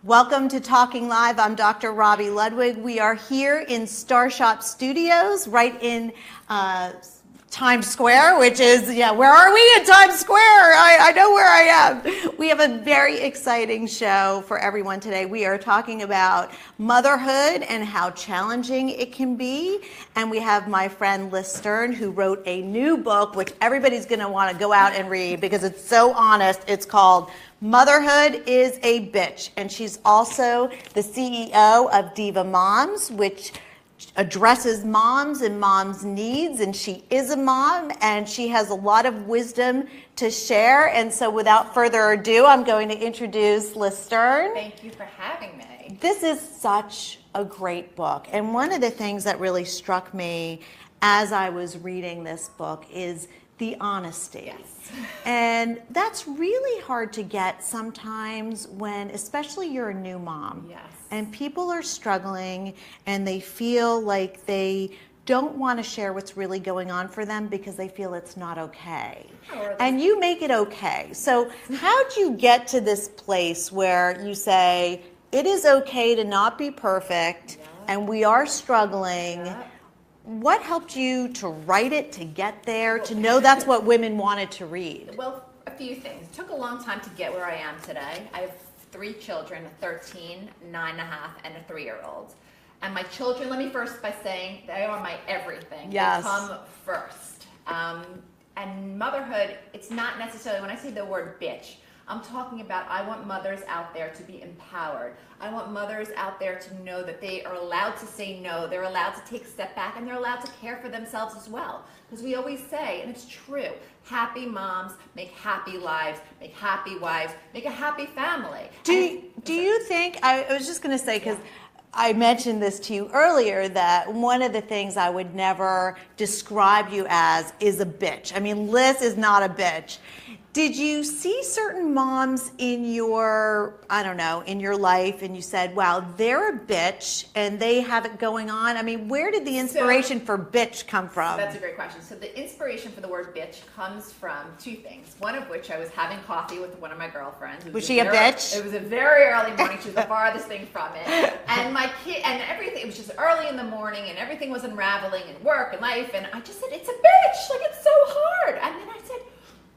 Welcome to Talking Live. I'm Dr. Robi Ludwig. We are here in Starshop Studios, right in Times Square, which is, where are we in Times Square? I know where I am. We have a very exciting show for everyone today. We are talking about motherhood and how challenging it can be. And we have my friend Lyss Stern, who wrote a new book, which everybody's going to want to go out and read because it's so honest. It's called Motherhood is a Bitch. And she's also the CEO of Diva Moms, which addresses moms and moms' needs, and she is a mom and she has a lot of wisdom to share. And so without further ado, I'm going to introduce Lyss Stern. Thank you for having me. This is such a great book, and one of the things that really struck me as I was reading this book is the honesty. Yes. And that's really hard to get sometimes when, especially you're a new mom. Yes. And people are struggling and they feel like they don't want to share what's really going on for them because they feel it's not okay. And you make it okay. So how'd you get to this place where you say, it is okay to not be perfect, and we are struggling? What helped you to write it, to get there, to know that's what women wanted to read? Well, a few things. It took a long time to get where I am today. I have 3 children, a 13, 9.5, and a 3-year-old. And my children, let me first by saying, they are my everything. Yes. They come first. And motherhood, it's not necessarily, when I say the word bitch, I'm talking about I want mothers out there to be empowered. I want mothers out there to know that they are allowed to say no, they're allowed to take a step back, and they're allowed to care for themselves as well. Because we always say, and it's true, happy moms make happy lives, make happy wives, make a happy family. Do you think, I was just going to say, because I mentioned this to you earlier, that one of the things I would never describe you as is a bitch. I mean, Lyss is not a bitch. Did you see certain moms in your, in your life, and you said, wow, they're a bitch and they have it going on? I mean, where did the inspiration for bitch come from? That's a great question. So the inspiration for the word bitch comes from 2 things. One of which, I was having coffee with one of my girlfriends. Was she a bitch? It was a very early morning. She was the farthest thing from it. And my kid, and everything, it was just early in the morning, and everything was unraveling, and work and life, and I just said, it's a bitch, like it's so hard. And then I said,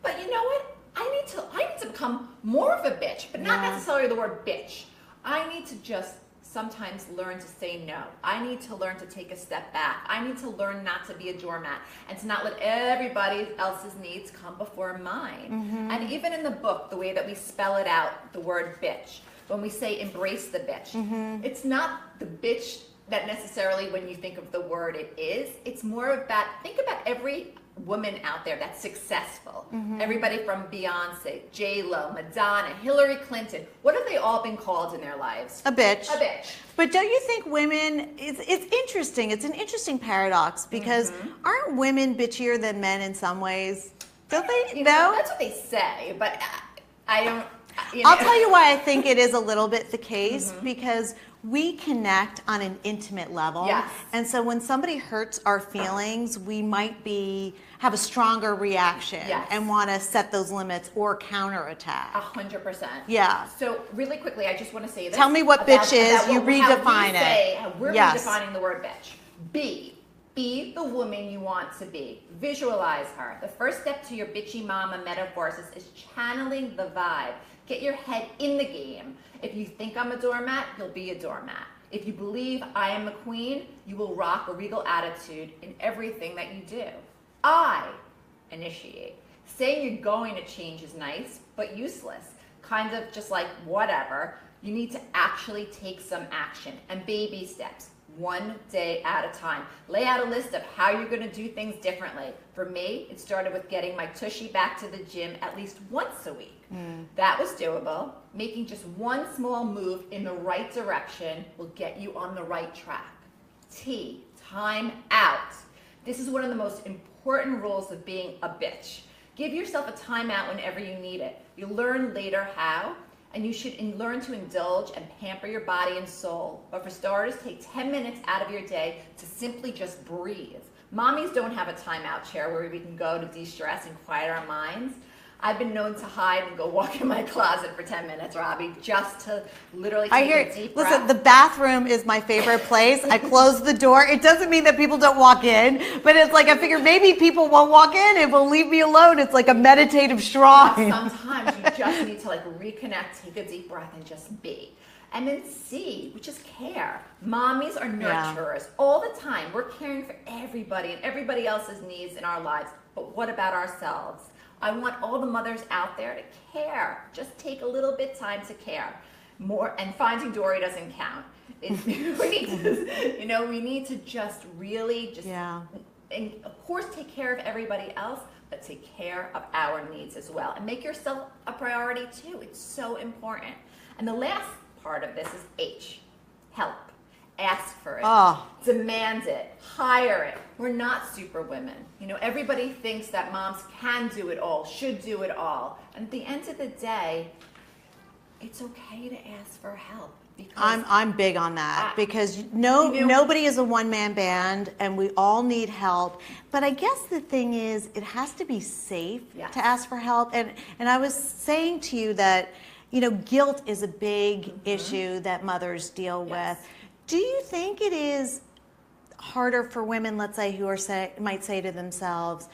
but you know what? I need to become more of a bitch, but not necessarily the word bitch. I need to just sometimes learn to say no. I need to learn to take a step back. I need to learn not to be a doormat and to not let everybody else's needs come before mine. Mm-hmm. And even in the book, the way that we spell it out, the word bitch, when we say embrace the bitch, it's not the bitch that necessarily when you think of the word it is. It's more about, think about every woman out there that's successful. Everybody from Beyonce, J-Lo, Madonna, Hillary Clinton. What have they all been called in their lives? A bitch. A bitch. But don't you think women, it's interesting. It's an interesting paradox because aren't women bitchier than men in some ways? Don't they? No? That's what they say, but I don't. I'll tell you why I think it is a little bit the case, because we connect on an intimate level. Yes. And so when somebody hurts our feelings, we might have a stronger reaction and want to set those limits or counterattack. 100%. Yeah. So really quickly, I just want to say this. Tell me what bitch is. You redefine it. How we're redefining the word bitch. Be the woman you want to be. Visualize her. The first step to your bitchy mama metaphorsis is channeling the vibe. Get your head in the game. If you think I'm a doormat, you'll be a doormat. If you believe I am a queen, you will rock a regal attitude in everything that you do. I initiate. Saying you're going to change is nice, but useless. Kind of just like whatever. You need to actually take some action and baby steps. 1 day at a time. Lay out a list of how you're going to do things differently. For me, it started with getting my tushy back to the gym at least once a week. That was doable. Making just one small move in the right direction will get you on the right track. T, time out. This is one of the most important rules of being a bitch. Give yourself a timeout whenever you need it. You'll learn later how, and you should learn to indulge and pamper your body and soul. But for starters, take 10 minutes out of your day to simply just breathe. Mommies don't have a timeout chair where we can go to de-stress and quiet our minds. I've been known to hide and go walk in my closet for 10 minutes, Robbie, just to literally I take hear a deep breath. Listen, the bathroom is my favorite place. I close the door. It doesn't mean that people don't walk in, but it's like I figure maybe people won't walk in and will leave me alone. It's like a meditative shrine. Sometimes you just need to like reconnect, take a deep breath, and just be. And then C, which is care. Mommies are nurturers all the time. We're caring for everybody and everybody else's needs in our lives. But what about ourselves? I want all the mothers out there to care. Just take a little bit time to care. More, and Finding Dory doesn't count. We need to just really and of course take care of everybody else, but take care of our needs as well. And make yourself a priority too. It's so important. And the last part of this is H, help. Ask for it, demand it, hire it. We're not super women. Everybody thinks that moms can do it all, should do it all. And at the end of the day, it's okay to ask for help. I'm big on that because nobody is a one-man band and we all need help. But I guess the thing is it has to be safe to ask for help. And I was saying to you that, guilt is a big issue that mothers deal with. Do you think it is harder for women, let's say, who might say to themselves,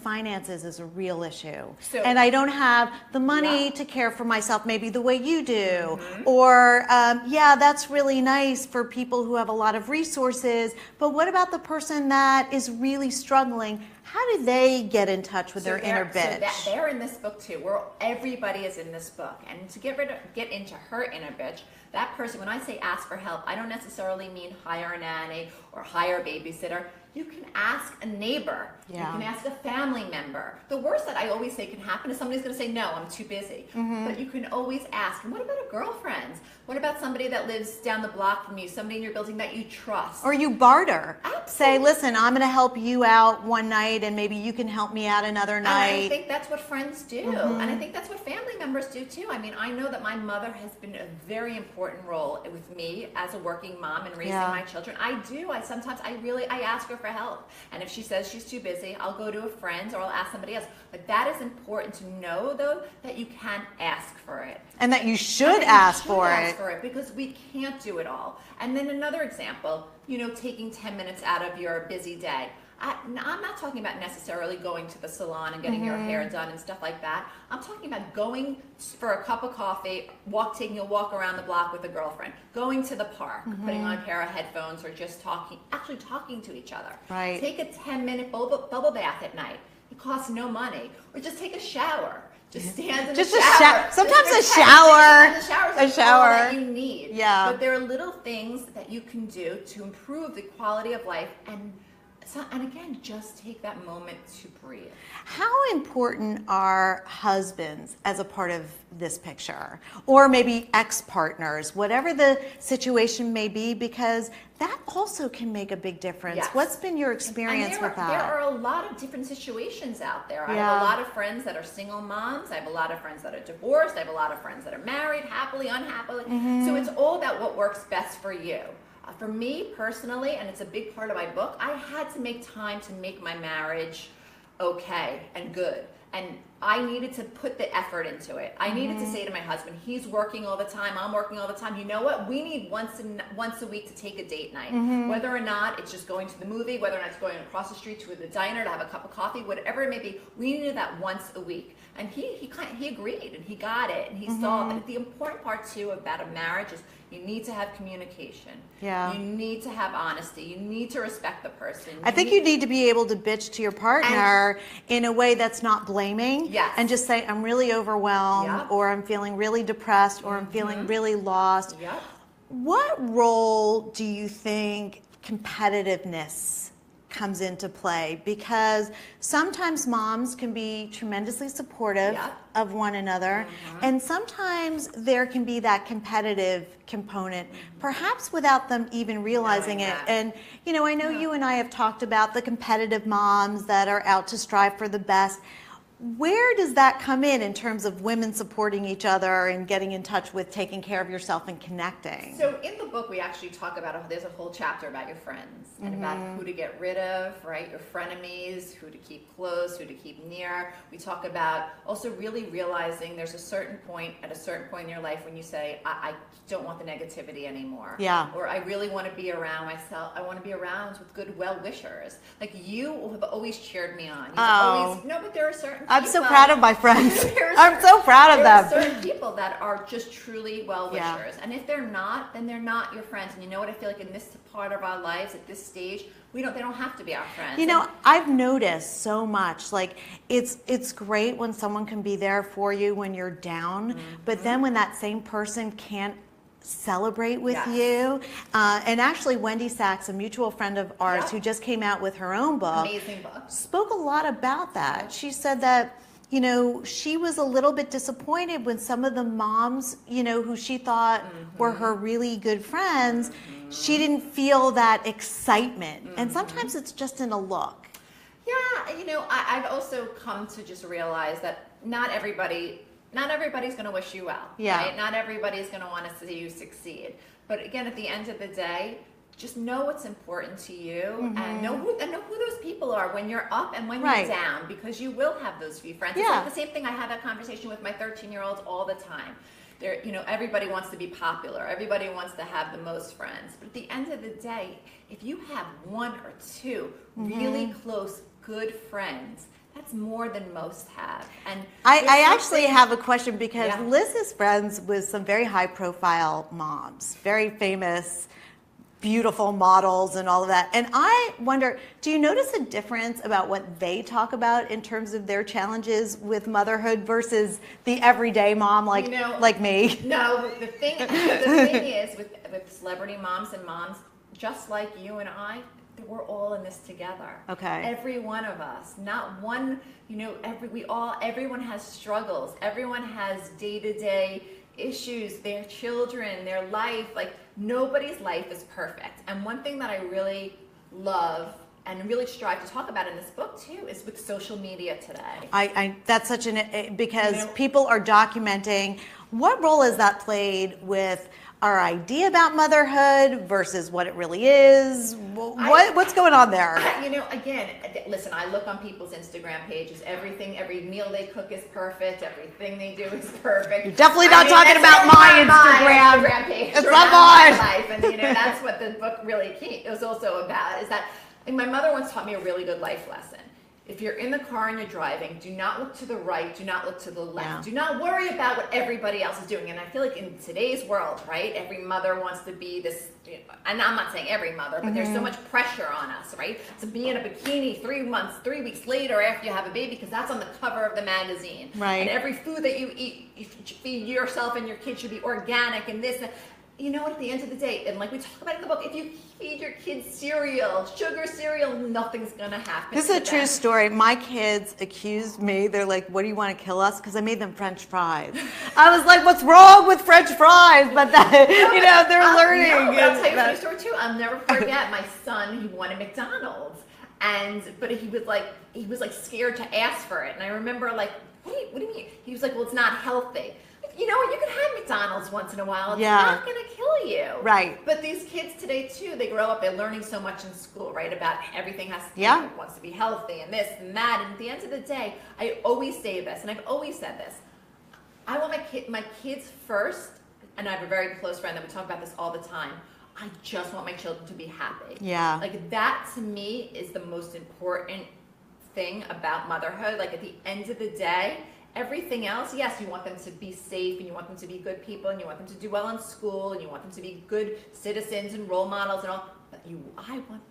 finances is a real issue, and I don't have the money to care for myself maybe the way you do, or that's really nice for people who have a lot of resources, but what about the person that is really struggling? How do they get in touch with their inner bitch? So they're in this book too. Everybody is in this book, and to get into her inner bitch, that person, when I say ask for help, I don't necessarily mean hire a nanny or hire a babysitter. You can ask a neighbor. You can ask a family member. The worst that I always say can happen is somebody's going to say, no, I'm too busy. But you can always ask. And what about a girlfriend? What about somebody that lives down the block from you, somebody in your building that you trust? Or you barter. Absolutely. Say, listen, I'm going to help you out one night and maybe you can help me out another night. And I think that's what friends do. And I think that's what family members do too. I mean, I know that my mother has been a very important role with me as a working mom and raising my children. I do. I ask her for help. And if she says she's too busy, I'll go to a friend or I'll ask somebody else. But that is important to know, though, that you can ask for it. And that you should ask for it. Because we can't do it all. And then another example, taking 10 minutes out of your busy day. I'm not talking about necessarily going to the salon and getting your hair done and stuff like that. I'm talking about going for a cup of coffee, taking a walk around the block with a girlfriend, going to the park, putting on a pair of headphones, or just talking to each other. Right. Take a 10-minute bubble bath at night. It costs no money. Or just take a shower. Just stand in the shower. Sometimes a shower. A shower that you need. Yeah. But there are little things that you can do to improve the quality of life and again, just take that moment to breathe. How important are husbands as a part of this picture? Or maybe ex-partners, whatever the situation may be, because that also can make a big difference. Yes. What's been your experience with that? There are a lot of different situations out there. I have a lot of friends that are single moms. I have a lot of friends that are divorced. I have a lot of friends that are married, happily, unhappily. So it's all about what works best for you. For me personally, and it's a big part of my book, I had to make time to make my marriage okay and good. And I needed to put the effort into it. I needed to say to my husband, he's working all the time, I'm working all the time. You know what? We need once a week to take a date night. Whether or not it's just going to the movie, whether or not it's going across the street to the diner to have a cup of coffee, whatever it may be, we needed that once a week. And he agreed, and he got it, and he saw that. The important part too about a marriage is you need to have communication. Yeah. You need to have honesty. You need to respect the person. I think you need to be able to bitch to your partner in a way that's not blaming. Yes. And just say, I'm really overwhelmed, or I'm feeling really depressed, or I'm feeling really lost. Yep. What role do you think competitiveness comes into play? Because sometimes moms can be tremendously supportive of one another, and sometimes there can be that competitive component, perhaps without them even realizing it. And I know you and I have talked about the competitive moms that are out to strive for the best. where does that come in terms of women supporting each other and getting in touch with taking care of yourself and connecting? So in the book, we actually talk about, there's a whole chapter about your friends and about who to get rid of, right? Your frenemies, who to keep close, who to keep near. We talk about also really realizing there's a certain point, at a certain point in your life when you say, I don't want the negativity anymore. Yeah. Or I really want to be around myself. I want to be around with good well-wishers. Like you have always cheered me on. You've always, no, but there are certain I'm people, so proud of my friends. I'm so proud of them. there are certain people that are just truly well-wishers. Yeah. And if they're not, then they're not your friends. And you know what? I feel like in this part of our lives, at this stage, they don't have to be our friends. You know, I've noticed so much, like it's great when someone can be there for you when you're down, but then when that same person can't celebrate with you. And actually Wendy Sachs, a mutual friend of ours who just came out with her own book, amazing book, spoke a lot about that. She said that, you know, she was a little bit disappointed when some of the moms, you know, who she thought were her really good friends, she didn't feel that excitement. And sometimes it's just in a look. Yeah, you know, I've also come to just realize that not everybody's going to wish you well. Yeah. Right? Not everybody's going to want to see you succeed. But again, at the end of the day, just know what's important to you and know who those people are when you're up and when you're down, because you will have those few friends. It's like the same thing. I have that conversation with my 13-year-olds all the time. They're, you know, everybody wants to be popular. Everybody wants to have the most friends. But at the end of the day, if you have one or two really close, good friends, that's more than most have. And I actually have a question, because Lyss is friends with some very high-profile moms, very famous, beautiful models and all of that. And I wonder, do you notice a difference about what they talk about in terms of their challenges with motherhood versus the everyday mom like me? No, the thing is with celebrity moms and moms, just like you and I, we're all in this together. Okay. Every one of us, not one, you know, everyone has struggles. Everyone has day-to-day issues, their children, their life. Like, nobody's life is perfect. And one thing that I really love and really strive to talk about in this book too is with social media today. That's such because people are documenting. What role has that played with our idea about motherhood versus what it really is? What's going on there? You know, again, listen, I look on people's Instagram pages. Every meal they cook is perfect. Everything they do is perfect. You're definitely not talking about my Instagram page. It's not mine. Life. And you know, that's what the book really is also about, is that, and my mother once taught me a really good life lesson. If you're in the car and you're driving, do not look to the right, do not look to the left. Yeah. Do not worry about what everybody else is doing. And I feel like in today's world, right, every mother wants to be this, you know, and I'm not saying every mother, but there's so much pressure on us, right, to be in a bikini 3 weeks later after you have a baby, because that's on the cover of the magazine. Right. And every food that you eat, you feed yourself and your kids should be organic and this. You know what, at the end of the day, and like we talk about in the book, if you feed your kids cereal, sugar cereal, nothing's gonna happen. This is a true story. My kids accused me. They're like, what do you want to kill us? Because I made them French fries. I was like, what's wrong with French fries? But that, you know, they're learning. No, but I'll tell you a funny story too. I'll never forget my son, he wanted McDonald's. But he was like scared to ask for it. And I remember like, what do you mean? He was like, well, it's not healthy. You know what? You can have McDonald's once in a while. It's not going to kill you. Right. But these kids today, too, they grow up, they're learning so much in school, right, about everything has to wants to be healthy and this and that. And at the end of the day, I always say this, and I've always said this. I want my kids first, and I have a very close friend that we talk about this all the time. I just want my children to be happy. Yeah. Like, that, to me, is the most important thing about motherhood. Like, at the end of the day, everything else, yes, you want them to be safe, and you want them to be good people, and you want them to do well in school, and you want them to be good citizens and role models and all. But I want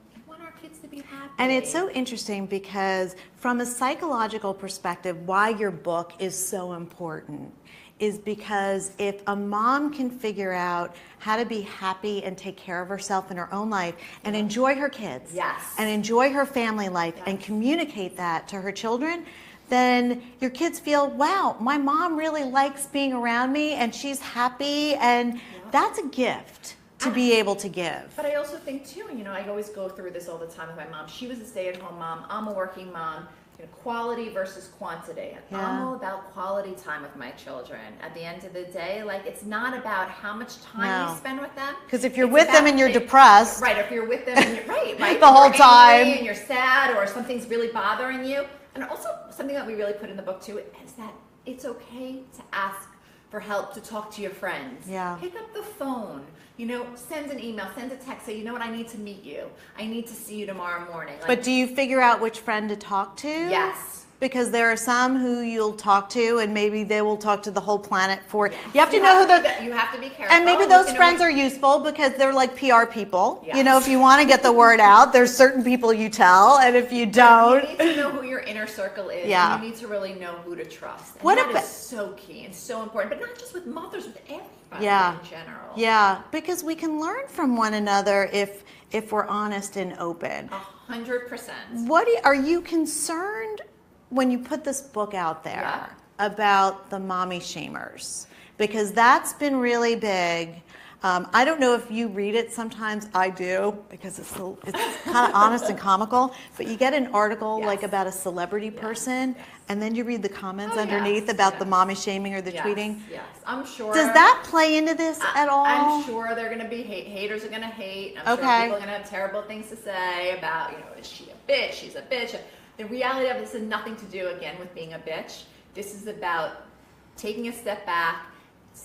our kids to be happy. And it's so interesting because from a psychological perspective, why your book is so important is because if a mom can figure out how to be happy and take care of herself in her own life and enjoy her kids and enjoy her family life and communicate that to her children, then your kids feel, wow, my mom really likes being around me and she's happy, and that's a gift to be able to give. But I also think too, you know, I always go through this all the time with my mom. She was a stay-at-home mom. I'm a working mom. quality versus quantity. Yeah. I'm all about quality time with my children. At the end of the day, like, it's not about how much time you spend with them. Because if you're with them and you're depressed. Right, if you're with them and you're, right. The whole time. And you're sad or something's really bothering you. And also something that we really put in the book too is that it's okay to ask for help, to talk to your friends. Yeah. Pick up the phone. Send an email, send a text, say, I need to meet you. I need to see you tomorrow morning. But do you figure out which friend to talk to? Yes. Because there are some who you'll talk to, and maybe they will talk to the whole planet for. Yes. You have to know who you have to be careful. And maybe those friends are useful because they're like PR people. Yes. If you want to get the word out, there's certain people you tell, and if you don't, you need to know who your inner circle is. Yeah. And you need to really know who to trust. And What that about- is so key and so important, but not just with mothers, with everybody Yeah. in general. Yeah, because we can learn from one another if we're honest and open. 100%. Are you concerned when you put this book out there about the mommy shamers? Because that's been really big. I don't know if you read it. Sometimes I do, because it's kind of honest and comical. But you get an article like about a celebrity person, and then you read the comments underneath about the mommy shaming or the tweeting. Yes, I'm sure. Does that play into this at all? I'm sure they're going to be haters are going to hate. I'm sure people are going to have terrible things to say about, is she a bitch? She's a bitch. The reality of this has nothing to do, again, with being a bitch. This is about taking a step back,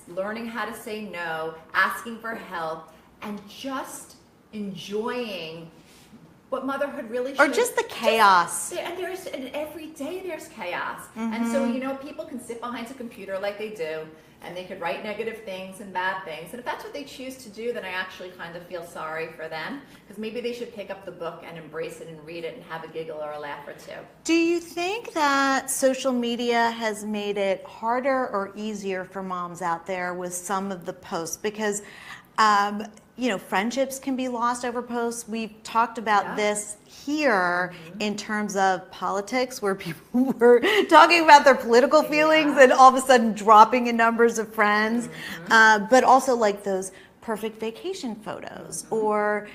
learning how to say no, asking for help, and just enjoying what motherhood really should. Or just the chaos. And every day there's chaos. And so, people can sit behind a computer like they do, and they could write negative things and bad things. And if that's what they choose to do, then I actually kind of feel sorry for them, because maybe they should pick up the book and embrace it and read it and have a giggle or a laugh or two. Do you think that social media has made it harder or easier for moms out there with some of the posts? Because, friendships can be lost over posts. We've talked about this here in terms of politics, where people were talking about their political feelings and all of a sudden dropping in numbers of friends. But also like those perfect vacation photos or...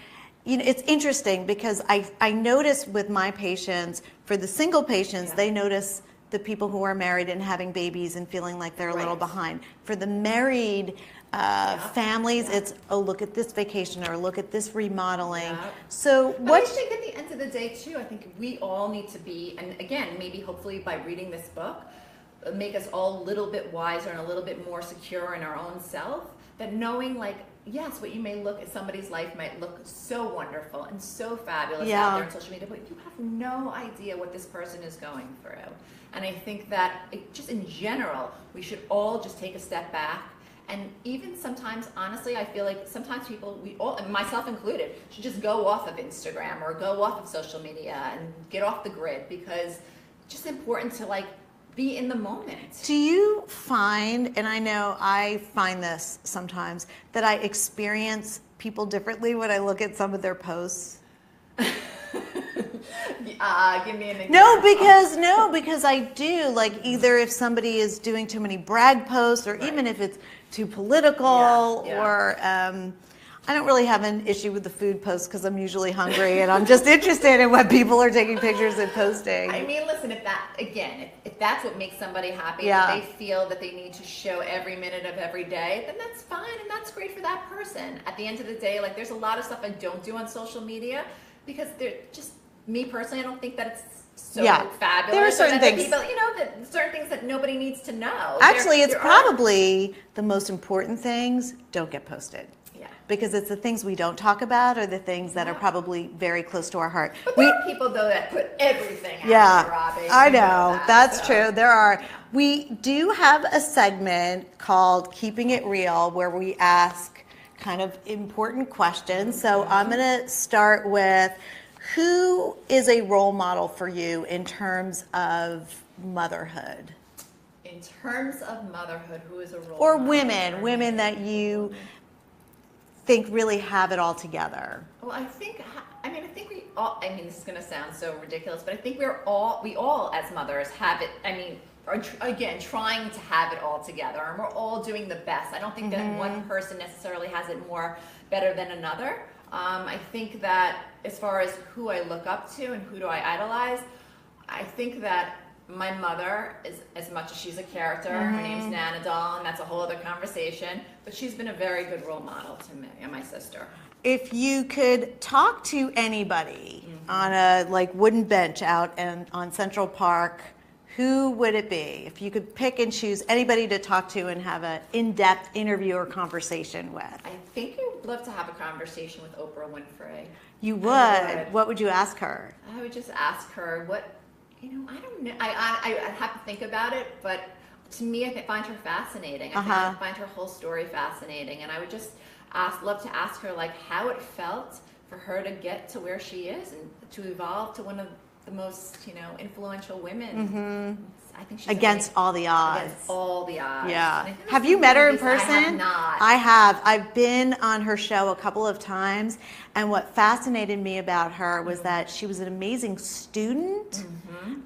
it's interesting because I notice with my patients, for the single patients, they notice the people who are married and having babies and feeling like they're a little behind. For the married families, it's, look at this vacation or look at this remodeling. So what? I think at the end of the day, too, I think we all need to be, and again, maybe hopefully by reading this book, make us all a little bit wiser and a little bit more secure in our own self, that knowing yes, what you may look at somebody's life might look so wonderful and so fabulous out there on social media, but you have no idea what this person is going through. And I think that just in general, we should all just take a step back. And even sometimes, honestly, I feel like sometimes people, we all, and myself included, should just go off of Instagram or go off of social media and get off the grid, because it's just important to be in the moment. Do you find, and I know I find this sometimes, that I experience people differently when I look at some of their posts? Give me an example. No, because I do. Either if somebody is doing too many brag posts, or even if it's too political, or I don't really have an issue with the food posts because I'm usually hungry and I'm just interested in what people are taking pictures and posting. I mean, listen, if that's what makes somebody happy, if they feel that they need to show every minute of every day, then that's fine and that's great for that person. At the end of the day, there's a lot of stuff I don't do on social media because they're just, me personally, I don't think that it's so fabulous. There are certain things. People, that certain things that nobody needs to know. Actually, it's probably the most important things don't get posted. Because it's the things we don't talk about, or the things that are probably very close to our heart. But there are people, though, that put everything out there, Robbie. I know. That's true. There are. We do have a segment called Keeping It Real, where we ask kind of important questions. So I'm going to start with, who is a role model for you in terms of motherhood? In terms of motherhood, who is a role model? Or women that you think really have it all together? Well, I think we all, this is going to sound so ridiculous, but I think we all as mothers have it, are again trying to have it all together, and we're all doing the best. I don't think that one person necessarily has it better than another. I think that as far as who I look up to and who do I idolize, I think that my mother is, as much as she's a character, her name's Nana Doll, and that's a whole other conversation, but she's been a very good role model to me and my sister. If you could talk to anybody on a like wooden bench out and on Central Park, who would it be? If you could pick and choose anybody to talk to and have an in-depth interview or conversation with. I think I would love to have a conversation with Oprah Winfrey. You would? What would you ask her? I would just ask her what, I don't know. I have to think about it, but to me, I find her fascinating. I find her whole story fascinating, and I would just love to ask her like how it felt for her to get to where she is and to evolve to one of the most influential women. I think she's against all the odds. Against all the odds. Yeah. Have you met her in person? I have not. I have. I've been on her show a couple of times, and what fascinated me about her was that she was an amazing student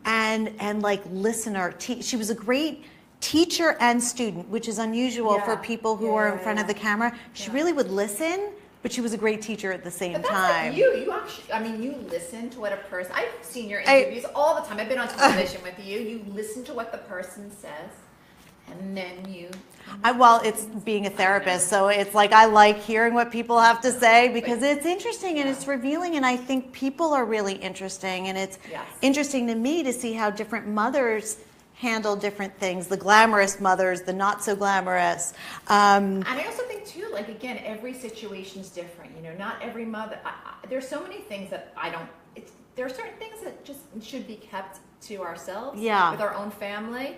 and like listener. She was a great teacher and student, which is unusual for people who are in front of the camera. She really would listen, but she was a great teacher at the same time. Like you actually, you listen to what a person, I've seen your interviews all the time. I've been on television with you. You listen to what the person says, and then you... well, it's being a therapist, so it's like I like hearing what people have to say because it's interesting and it's revealing, and I think people are really interesting, and it's interesting to me to see how different mothers handle different things, the glamorous mothers, the not so glamorous. And I also think too, like again, every situation's different. Not every mother, there's so many things that there are certain things that just should be kept to ourselves with our own family.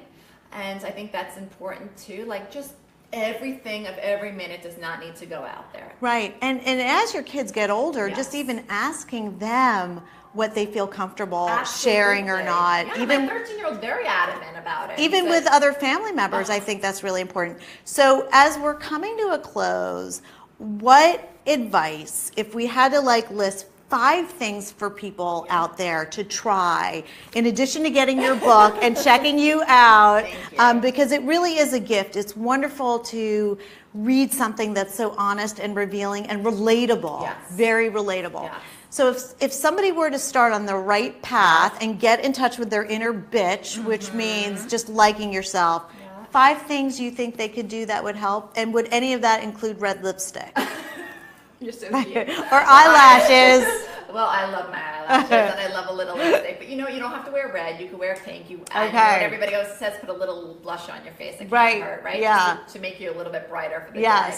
And I think that's important too. Like just everything of every minute does not need to go out there. Right. And as your kids get older, just even asking them what they feel comfortable sharing or not. Yeah, even my 13-year-old's very adamant about it. Even with other family members, I think that's really important. So as we're coming to a close, what advice, if we had to list 5 things for people out there to try, in addition to getting your book and checking you out, because it really is a gift. It's wonderful to read something that's so honest and revealing and relatable, very relatable. So if somebody were to start on the right path and get in touch with their inner bitch, which means just liking yourself, 5 things you think they could do that would help, and would any of that include red lipstick? You're so cute. Or eyelashes. Well, I love my eyelashes and I love a little lipstick, but you don't have to wear red. You can wear pink. You know what everybody else says, put a little blush on your face. It can't hurt, right? Yeah. To make you a little bit brighter for the day.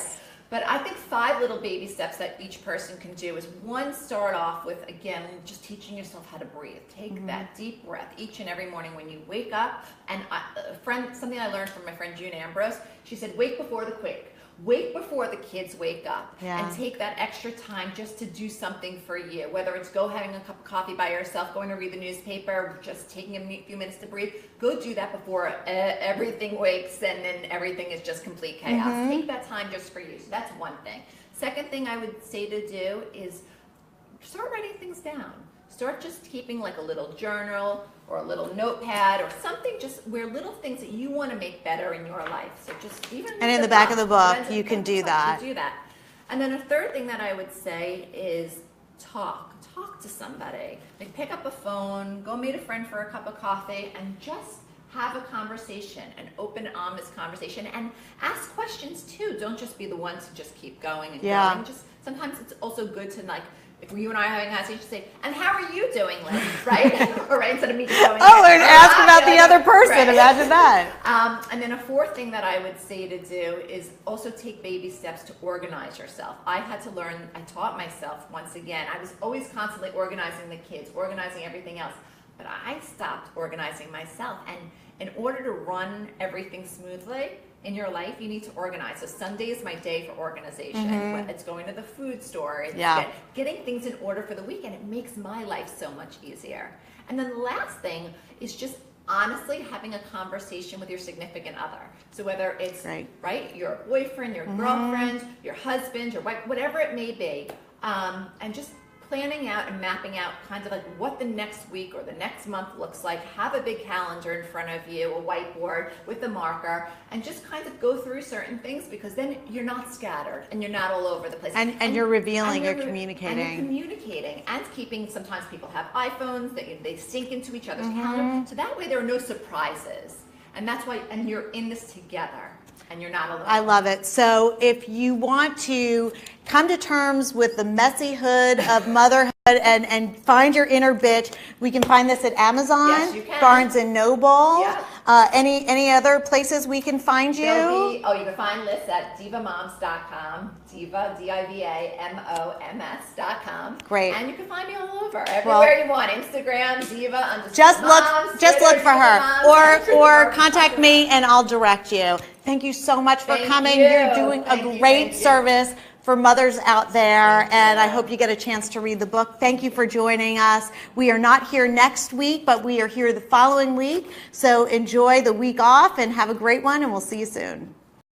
But I think 5 little baby steps that each person can do is 1, start off with, again, just teaching yourself how to breathe. Take that deep breath each and every morning when you wake up. And something I learned from my friend June Ambrose, she said, wake before the quick. Wait before the kids wake up and take that extra time just to do something for you, whether it's go having a cup of coffee by yourself, going to read the newspaper, just taking a few minutes to breathe. Go do that before everything wakes and then everything is just complete chaos. Take that time just for you. So that's one thing. Second thing I would say to do is start writing things down. Start just keeping like a little journal or a little notepad or something, just where little things that you want to make better in your life. So just even and in the back of the book, you can do that. And then a third thing that I would say is talk to somebody. Like pick up a phone, go meet a friend for a cup of coffee, and just have a conversation, an open, honest conversation, and ask questions too. Don't just be the one to just keep going and going. Just sometimes it's also good to if you and I are having a conversation, say, and how are you doing, Liz? Right? Or right, instead of me just going, and ask about the other person. Imagine that. And then a 4th thing that I would say to do is also take baby steps to organize yourself. I had to learn, I taught myself once again. I was always constantly organizing the kids, organizing everything else. But I stopped organizing myself. And in order to run everything smoothly in your life, you need to organize. So Sunday is my day for organization. It's going to the food store. It's getting things in order for the weekend. It makes my life so much easier. And then the last thing is just honestly having a conversation with your significant other. So whether it's your boyfriend, your girlfriend, your husband, your wife, whatever it may be, and just planning out and mapping out kind of like what the next week or the next month looks like. Have a big calendar in front of you, a whiteboard with a marker, and just kind of go through certain things, because then you're not scattered and you're not all over the place. And you're revealing, and you're communicating. And you're communicating and keeping, sometimes people have iPhones, they sync into each other's Mm-hmm. calendar, so that way there are no surprises. And that's why, and you're in this together. And you're not alone. I love it. So if you want to come to terms with the messy hood of motherhood and find your inner bitch, we can find this at Amazon, Yes, you can. Barnes and Noble. Yeah. Any other places we can find you? You can find Lyss at divamoms.com, Diva, DIVAMOMS.com. Great. And you can find me all over, everywhere you want. Instagram, Diva, Just look Twitter, for her, Diva or Moms. contact me and I'll direct you. Thank you so much for Thank coming. you. You're doing a Thank you, great thank you. service for mothers out there, Thank and you. I hope you get a chance to read the book. Thank you for joining us. We are not here next week, but we are here the following week. So enjoy the week off and have a great one, and we'll see you soon.